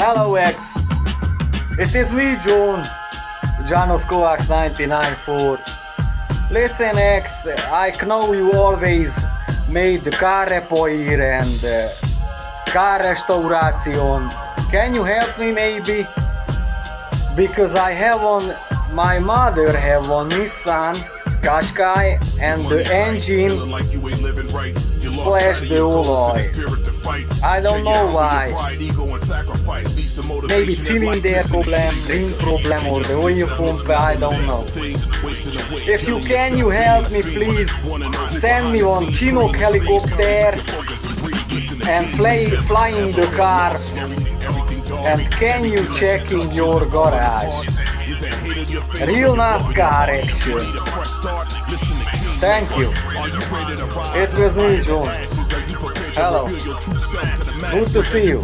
Hello X. It is me, John. Janos Kovacs 99.4. Listen X, I know you always made car repair and car restoration. Can you help me maybe? Because I have my mother have one Nissan Qashqai and the engine splashed the oil. I don't know why. Maybe cylinder problem, ring problem or the oil pump, I don't know. If you can, you help me please. Send me one Chinook helicopter and flying the car. And can you check in your garage? Real Nascar action. Thank you. It was me, John. Hello. Good to see you.